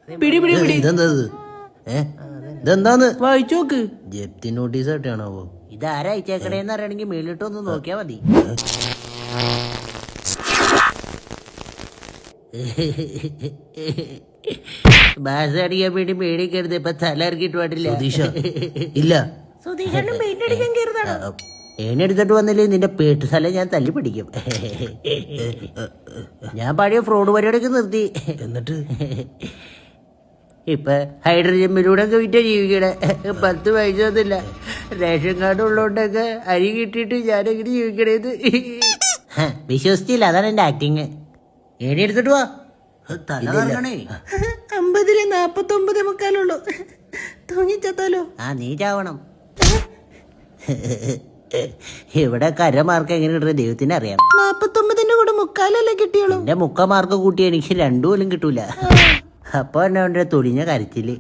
പിടി പിടി പിടി. ഇതെന്താന്ന് വായിച്ചോക്ക്. ജപ്തി നോട്ടീസ് ആയിട്ടാണാവോ? ഇതാരാ അയച്ചേക്കണേന്ന് അറിയണമെങ്കിൽ മേളിട്ടൊന്ന് നോക്കിയാ മതി. ബാസ് അടിക്കാൻ വേണ്ടി മേടിക്കരുത്, ഇപ്പൊ തല ഇറക്കിട്ട് പാടില്ല. സുധീഷ ഇല്ല, സുധീഷനും പെയിന്റ് അടിക്കാൻ കയറുന്നതാണോ? ഏനെടുത്തിട്ട് വന്നില്ലേ നിന്റെ പേട്ട് സ്ഥലം ഞാൻ തല്ലി പിടിക്കും. ഞാൻ പഴയ ഫ്രോഡ് പരിപാടിയൊക്കെ നിർത്തി. എന്നിട്ട് ഇപ്പൊ ഹൈഡ്രജൻ ബലൂണൊക്കെ വിറ്റാ ജീവിക്കണേ. 10 പൈസയൊന്നുമില്ല. റേഷൻ കാർഡ് ഉള്ളതുകൊണ്ടൊക്കെ അരി കിട്ടിയിട്ട് ഞാനെങ്ങനെ ജീവിക്കണേന്ന് വിശ്വസിച്ചില്ല. അതാണ് എന്റെ ആക്ടിങ്. ഏണി എടുത്തിട്ട് വാ. തല കറങ്ങണേ. 50 49 തൂങ്ങിച്ചത്താലോ? ആ നീ ചാവണം. ഇവിടെ കരമാർക്ക് എങ്ങനെ കിട്ടുന്ന ദൈവത്തിന് അറിയാം. 49 കൂടെ 3/4 കിട്ടിയോളൂ. എന്റെ 3/4 മാർക്ക് കൂട്ടി എനിക്ക് 2 പോലും കിട്ടൂല. അപ്പൊ എന്നെ തൊടിഞ്ഞ കരച്ചില്.